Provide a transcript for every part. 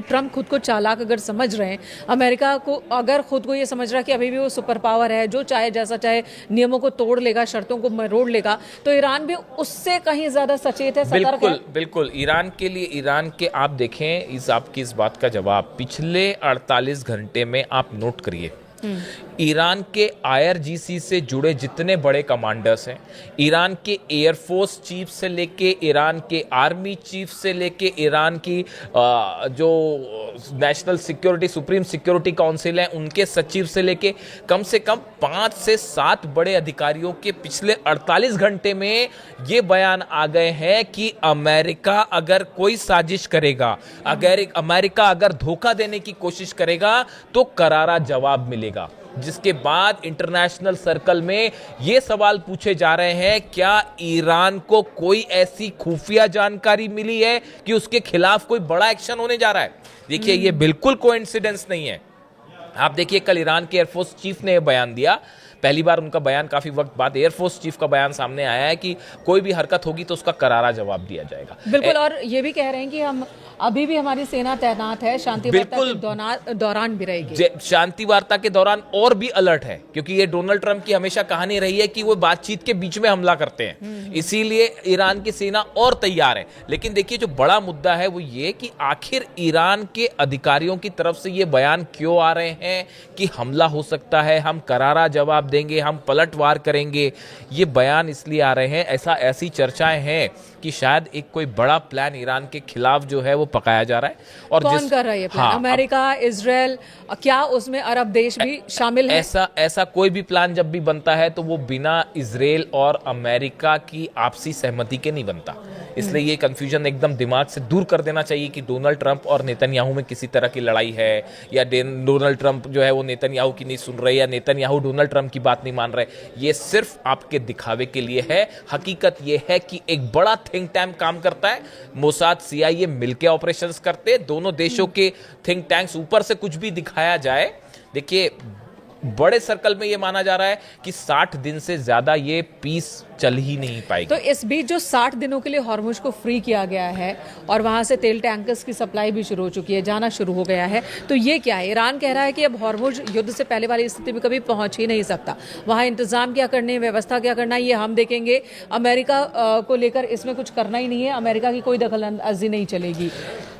Trump खुद को चालाक अगर समझ रहे हैं, अमेरिका को अगर खुद को ये समझ रहा है कि अभी भी वो सुपर पावर है, जो चाहे जैसा चाहे नियमों को तोड़ लेगा, शर्तों को मरोड़ लेगा, तो ईरान भी उससे कहीं ज्यादा सचेत है, सतर्क है। बिल्कुल बिल्कुल। ईरान के लिए, ईरान के आप देखें आपकी इस बात का जवाब पिछले 48 घंटे में आप नोट करिए। ईरान के आईआरजीसी से जुड़े जितने बड़े कमांडर्स हैं, ईरान के एयरफोर्स चीफ से लेके ईरान के आर्मी चीफ से लेके ईरान की जो national security, supreme security council है, उनके सचिव से लेके कम से कम 5 से 7 बड़े अधिकारियों के पिछले 48 घंटे में ये बयान आ गए हैं कि अमेरिका अगर कोई साजिश करेगा, अगर अमेरिका अगर धोखा देने की कोशिश करेगा तो करारा जवाब मिलेगा। जिसके बाद इंटरनेशनल सर्कल में यह सवाल पूछे जा रहे हैं, क्या ईरान को कोई ऐसी खुफिया जानकारी मिली है कि उसके खिलाफ कोई बड़ा एक्शन होने जा रहा है? देखिए, ये बिल्कुल कोइंसिडेंस नहीं है। आप देखिए, कल ईरान के एयरफोर्स चीफ ने यह बयान दिया, पहली बार उनका बयान काफी वक्त बाद एयरफोर्स चीफ का बयान सामने आया है कि कोई भी हरकत होगी तो उसका करारा जवाब दिया जाएगा। बिल्कुल। और ये भी कह रहे हैं कि हम अभी भी हमारी सेना तैनात है, शांति वार्ता के दौरान भी रहेगी। शांति वार्ता के दौरान और भी अलर्ट है, क्योंकि ये डोनाल्ड ट्रंप की हमेशा कहानी रही है कि वो बातचीत के बीच में हमला करते हैं, इसीलिए ईरान की सेना और तैयार है। लेकिन देखिए, जो बड़ा मुद्दा है वो ये कि आखिर ईरान के अधिकारियों की तरफ से ये बयान क्यों आ रहे हैं कि हमला हो सकता है, हम करारा जवाब देंगे, हम पलटवार करेंगे। ये बयान इसलिए आ रहे हैं, ऐसी चर्चाएं हैं कि शायद एक कोई बड़ा प्लान ईरान के खिलाफ जो है वो पकाया जा रहा है। और कौन कर रहा है ये प्लान? हाँ, अमेरिका, इजराइल, क्या उसमें अरब देश भी शामिल है? ऐसा कोई भी प्लान जब भी बनता है तो वो बिना इजराइल और अमेरिका की आपसी सहमति के नहीं बनता। इसलिए ये कंफ्यूजन एकदम दिमाग से दूर कर देना चाहिए कि डोनाल्ड ट्रंप और नेतन्याहू में किसी तरह की लड़ाई है, या डोनाल्ड ट्रंप जो है वो नेतन्याहू की नहीं सुन रहे, या नेतन्याहू डोनाल्ड ट्रंप की बात नहीं मान रहे। ये सिर्फ आपके दिखावे के लिए है। हकीकत ये है कि एक बड़ा थिंक टैंक काम करता है, मोसाद, सीआईए मिलकर ऑपरेशंस करते, दोनों देशों के थिंक टैंक्स, ऊपर से कुछ भी दिखाया जाए। देखिए, बड़े सर्कल में यह माना जा रहा है कि 60 दिन से ज्यादा ये पीस चल ही नहीं पाएगी। तो इस बीच जो 60 दिनों के लिए हॉर्मुज को फ्री किया गया है और वहां से तेल टैंकर्स की सप्लाई भी शुरू हो चुकी है, जाना शुरू हो गया है, तो ये क्या है? ईरान कह रहा है कि अब हॉर्मुज युद्ध से पहले वाली स्थिति में कभी पहुंच ही नहीं सकता। वहां इंतजाम क्या करने, व्यवस्था क्या करना, ये हम देखेंगे। अमेरिका को लेकर इसमें कुछ करना ही नहीं है, अमेरिका की कोई दखलअंदाजी नहीं चलेगी।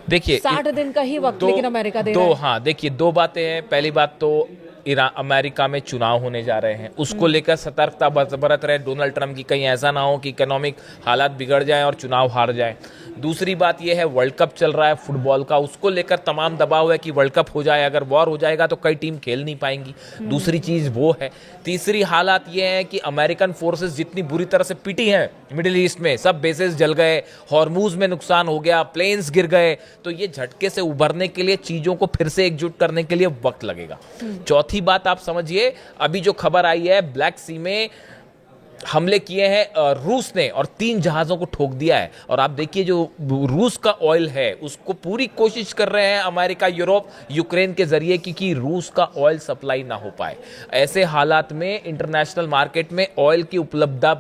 देखिए, 60 दिन का ही वक्त लेकिन अमेरिका दे रहा है। हाँ, देखिए, 2 बातें हैं। पहली बात तो अमेरिका में चुनाव होने जा रहे हैं, उसको लेकर सतर्कता बरत रहे डोनाल्ड ट्रंप की, कहीं ऐसा ना हो कि इकोनॉमिक हालात बिगड़ जाएं और चुनाव हार जाएं। दूसरी बात यह है, वर्ल्ड कप चल रहा है फुटबॉल का, उसको लेकर तमाम दबाव है कि वर्ल्ड कप हो जाए, अगर वॉर हो जाएगा तो कई टीम खेल नहीं पाएंगी। दूसरी चीज वो है। तीसरी हालात ये है कि अमेरिकन फोर्सेस जितनी बुरी तरह से पिटी हैं मिडिल ईस्ट में, सब बेसेस जल गए, हॉर्मुज में नुकसान हो गया, प्लेन्स गिर गए, तो ये झटके से उभरने के लिए, चीजों को फिर से एकजुट करने के लिए वक्त लगेगा। चौथी बात आप समझिए, अभी जो खबर आई है, ब्लैक सी में हमले किए हैं रूस ने और 3 जहाजों को ठोक दिया है। और आप देखिए, जो रूस का ऑयल है उसको पूरी कोशिश कर रहे हैं अमेरिका, यूरोप, यूक्रेन के जरिए कि रूस का ऑयल सप्लाई ना हो पाए। ऐसे हालात में इंटरनेशनल मार्केट में ऑयल की उपलब्धता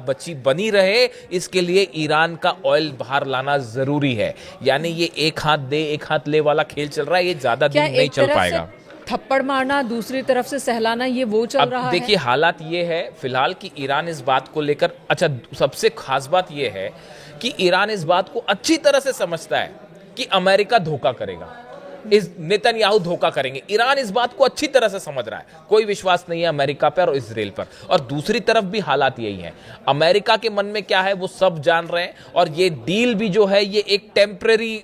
बनी रहे, इसके लिए ईरान का ऑयल बाहर लाना जरूरी है। यानी ये एक हाथ दे एक हाथ ले वाला खेल चल रहा है, ये ज्यादा दिन नहीं चल पाएगा। थप्पड़ मारना, दूसरी तरफ से सहलाना, ये वो चल रहा है। देखिए, हालात ये है फिलहाल कि ईरान इस बात को लेकर, अच्छा, सबसे खास बात ये है कि ईरान इस बात को अच्छी तरह से समझता है कि अमेरिका धोखा करेगा, इस नेतन्याहू धोखा करेंगे। ईरान इस बात को अच्छी तरह से समझ रहा है, कोई विश्वास नहीं है अमेरिका पर और इजराइल पर। और दूसरी तरफ भी हालात यही है, अमेरिका के मन में क्या है वो सब जान रहे हैं, और ये डील भी जो है ये एक टेम्परेरी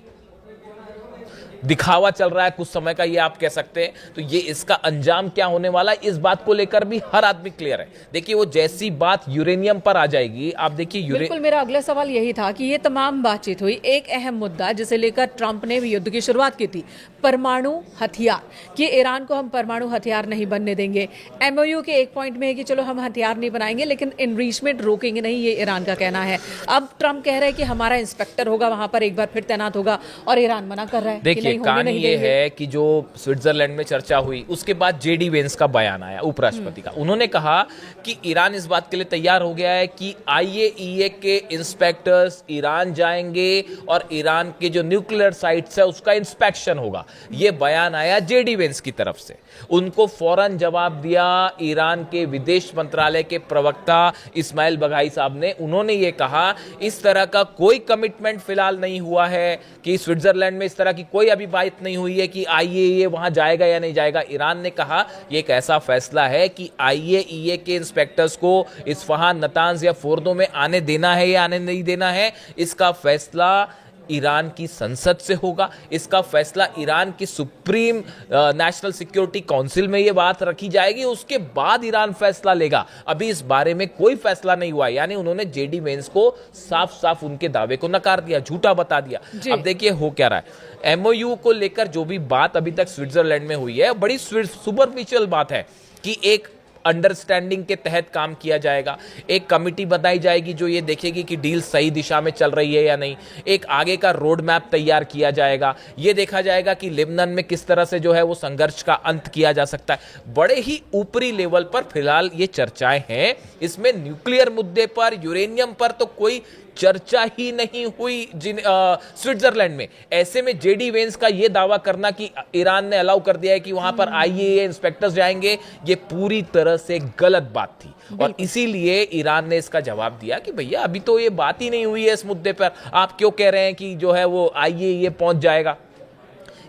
दिखावा चल रहा है कुछ समय का, ये आप कह सकते हैं। तो ये इसका अंजाम क्या होने वाला है, इस बात को लेकर भी हर आदमी क्लियर है। देखिए, वो जैसी बात यूरेनियम पर आ जाएगी, आप देखिए बिल्कुल। मेरा अगला सवाल यही था कि ये तमाम बातचीत हुई, एक अहम मुद्दा जिसे लेकर ट्रंप ने भी युद्ध की शुरुआत की थी, परमाणु हथियार, कि ईरान को हम परमाणु हथियार नहीं बनने देंगे। एमओयू के एक पॉइंट में है कि चलो हम हथियार नहीं बनाएंगे लेकिन इनरिचमेंट रोकेंगे नहीं, ये ईरान का कहना है। अब ट्रंप कह रहे हैं कि हमारा इंस्पेक्टर होगा वहां पर, एक बार फिर तैनात होगा, और ईरान मना कर रहा है। देखिए कहानी ये है कि जो स्विट्जरलैंड में चर्चा हुई उसके बाद जेडी वेंस का बयान आया उपराष्ट्रपति का। उन्होंने कहा कि ईरान इस बात के लिए तैयार हो गया है कि आईएईए के इंस्पेक्टर्स ईरान जाएंगे और ईरान के जो न्यूक्लियर साइट्स है उसका इंस्पेक्शन होगा। ये बयान आया जेडी वेंस की तरफ से। उनको फौरन जवाब दिया ईरान के विदेश मंत्रालय के प्रवक्ता इस्माइल बघाई साहब ने। उन्होंने ये कहा इस तरह का कोई कमिटमेंट फिलहाल नहीं हुआ है कि स्विट्जरलैंड में इस तरह की कोई अभी बात नहीं हुई है कि आईएईए वहां जाएगा या नहीं जाएगा। ईरान ने कहा यह एक ऐसा फैसला है कि आईएईए के इंस्पेक्टर्स को इस्फहान, नतांज या फोर्दो में आने देना है या आने नहीं देना है, इसका फैसला ईरान की संसद से होगा। इसका फैसला ईरान की सुप्रीम नेशनल सिक्योरिटी काउंसिल में यह बात रखी जाएगी, उसके बाद ईरान फैसला लेगा। अभी इस बारे में कोई फैसला नहीं हुआ। यानी उन्होंने जेडी वेंस को साफ साफ उनके दावे को नकार दिया, झूठा बता दिया। अब देखिए हो क्या रहा है। एमओयू को लेकर जो भी बात अभी तक स्विट्जरलैंड में हुई है बड़ी सुपरफिशियल बात है कि एक अंडरस्टैंडिंग के तहत काम किया जाएगा। एक कमिटी बनाई जाएगी जो ये देखेगी कि डील सही दिशा में चल रही है या नहीं। एक आगे का रोड मैप तैयार किया जाएगा। ये देखा जाएगा कि लेबनान में किस तरह से जो है वो संघर्ष का अंत किया जा सकता है। बड़े ही ऊपरी लेवल पर फिलहाल ये चर्चाएं हैं। इसमें न्यूक्लियर मुद्दे पर, यूरेनियम पर तो कोई चर्चा ही नहीं हुई स्विट्जरलैंड में। ऐसे में जेडी वेंस का यह दावा करना कि ईरान ने अलाउ कर दिया है कि वहां पर आईएईए इंस्पेक्टर्स जाएंगे, ये पूरी तरह से गलत बात थी। और इसीलिए ईरान ने इसका जवाब दिया कि भैया अभी तो ये बात ही नहीं हुई है इस मुद्दे पर, आप क्यों कह रहे हैं कि जो है वो आईएईए पहुंच जाएगा।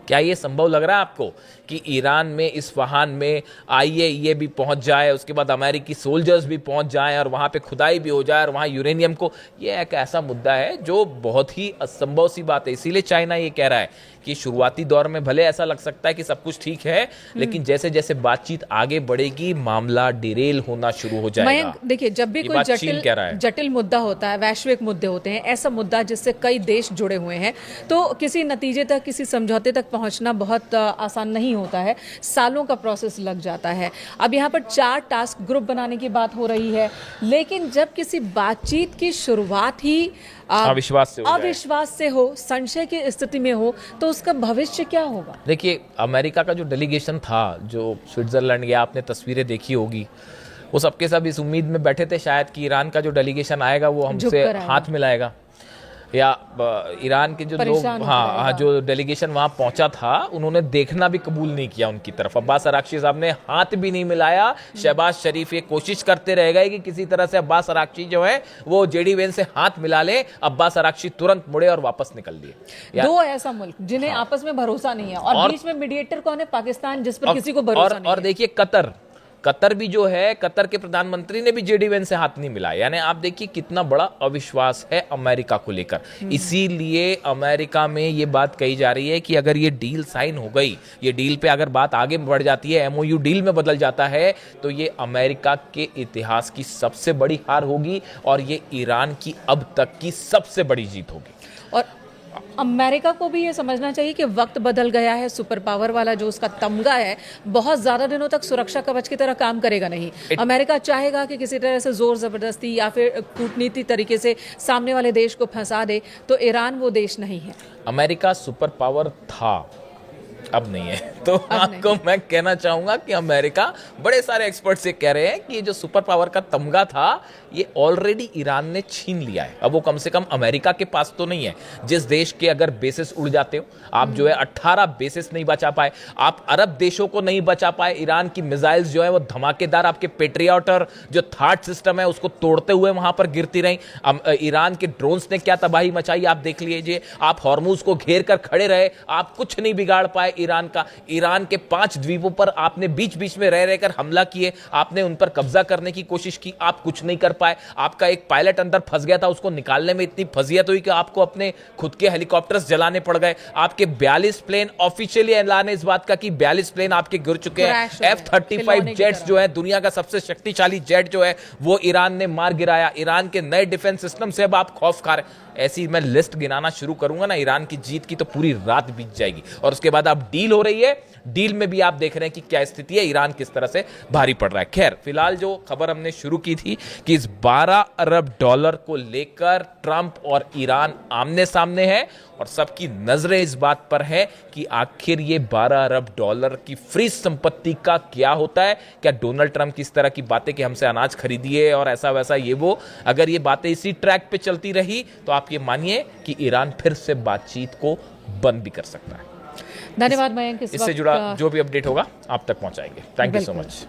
क्या ये संभव लग रहा है आपको कि ईरान में, इस्फहान में आईएईए भी पहुंच जाए, उसके बाद अमेरिकी सोल्जर्स भी पहुंच जाएं और वहां पे खुदाई भी हो जाए और वहां यूरेनियम को, ये एक ऐसा मुद्दा है जो बहुत ही असंभव सी बात है। इसीलिए चाइना ये कह रहा है कि शुरुआती दौर में भले ऐसा लग सकता है कि सब कुछ ठीक है, लेकिन जैसे जैसे बातचीत आगे बढ़ेगी मामला डिरेल होना शुरू हो जाएगा। देखिए जब भी कोई जटिल मुद्दा होता है, वैश्विक मुद्दे होते हैं, ऐसा मुद्दा जिससे कई देश जुड़े हुए हैं, तो किसी नतीजे तक, किसी समझौते तक पहुंचना बहुत आसान नहीं होता है। सालों का प्रोसेस लग जाता है। अब यहाँ पर 4 टास्क ग्रुप बनाने की बात हो रही है, लेकिन जब किसी बातचीत की शुरुआत ही अविश्वास से हो, संशय की स्थिति में हो, तो उसका भविष्य क्या होगा? देखिए अमेरिका का जो डेलीगेशन था जो स्विट्जरलैंड गया, आपने तस्वीरें देखी होगी, वो सबके सब इस उम्मीद में बैठे थे शायद कि ईरान का जो डेलीगेशन आएगा वो हमसे हाथ मिलाएगा, या ईरान के जो लोग, जो डेलीगेशन वहां पहुंचा था, उन्होंने देखना भी कबूल नहीं किया उनकी तरफ। अब्बास अराक्ची साहब ने हाथ भी नहीं मिलाया। शहबाज शरीफ ये कोशिश करते रह गए कि किसी तरह से अब्बास अराक्ची जो है वो जेडी वेंस से हाथ मिला ले। अब्बास अराक्ची तुरंत मुड़े और वापस निकल दिए। 2 ऐसा मुल्क जिन्हें आपस में भरोसा नहीं है, और बीच में मीडिएटर कौन है? पाकिस्तान, जिस पर किसी को भरोसा नहीं है। और देखिए कतर भी जो है, कतर के प्रधानमंत्री ने भी जेडी वेंस से हाथ नहीं मिलाया। यानी आप देखिए कितना बड़ा अविश्वास है अमेरिका को लेकर। इसीलिए अमेरिका में ये बात कही जा रही है कि अगर ये डील साइन हो गई, ये डील पे अगर बात आगे बढ़ जाती है, एमओयू डील में बदल जाता है, तो ये अमेरिका के इतिहास की सबसे बड़ी हार होगी और ये ईरान की अब तक की सबसे बड़ी जीत होगी। और अमेरिका को भी ये समझना चाहिए कि वक्त बदल गया है। सुपर पावर वाला जो उसका तमगा है बहुत ज्यादा दिनों तक सुरक्षा कवच की तरह काम करेगा नहीं। अमेरिका चाहेगा कि किसी तरह से जोर जबरदस्ती या फिर कूटनीति तरीके से सामने वाले देश को फंसा दे, तो ईरान वो देश नहीं है। अमेरिका सुपर पावर था, अब नहीं है। तो आपको मैं कहना चाहूंगा कि अमेरिका, बड़े सारे एक्सपर्ट्स ये कह रहे हैं कि जो सुपर पावर का तमगा था ये ऑलरेडी ईरान ने छीन लिया है। अब वो कम से कम अमेरिका के पास तो नहीं है। जिस देश के अगर बेसिस उड़ जाते हो आप, जो है 18 बेसिस नहीं बचा पाए, आप अरब देशों को नहीं बचा पाए। ईरान की मिसाइल्स जो है वो धमाकेदार, आपके पेट्रियट और जो थार्ड सिस्टम है उसको तोड़ते हुए वहां पर गिरती रही। ईरान के ड्रोन्स ने क्या तबाही मचाई आप देख लीजिए। आप हॉर्मुज को घेर कर खड़े रहे, आप कुछ नहीं बिगाड़ पाए ईरान का। ईरान के 5 द्वीपों पर आपने बीच बीच में रह रहकर हमला किए, आपने उन पर कब्जा करने की कोशिश की, आप कुछ नहीं कर पाए। आपका एक पायलट अंदर फंस गया था, उसको निकालने में इतनी फजियत हुई कि आपको अपने खुद के हेलीकॉप्टर्स जलाने पड़ गए। आपके 42 प्लेन, ऑफिशियली ऐलान है इस बात का कि 42 प्लेन आपके गिर चुके हैं। F-35 जेट्स जो है, दुनिया का सबसे शक्तिशाली जेट जो है, वो ईरान ने मार गिराया। ईरान के नए डिफेंस सिस्टम से अब आप खौफ खा रहे। ऐसी मैं लिस्ट गिनाना शुरू करूंगा ना ईरान की जीत की, तो पूरी रात बीत जाएगी। और उसके बाद आप डील हो रही है, डील में भी आप देख रहे हैं कि क्या स्थिति है, ईरान किस तरह से भारी पड़ रहा है। खैर, फिलहाल जो खबर हमने शुरू की थी कि इस 12 अरब डॉलर को लेकर ट्रंप और ईरान आमने सामने है और सबकी नजरें इस बात पर है कि आखिर ये 12 अरब डॉलर की फ्री संपत्ति का क्या होता है। क्या डोनाल्ड ट्रंप की इस तरह की बातें कि हमसे अनाज खरीदिए और ऐसा वैसा ये वो, अगर ये बातें इसी ट्रैक पे चलती रही तो आप ये मानिए कि ईरान फिर से बातचीत को बंद भी कर सकता है। धन्यवाद मयंक। इससे जुड़ा जो भी अपडेट होगा आप तक पहुंचाएंगे। Thank you so much.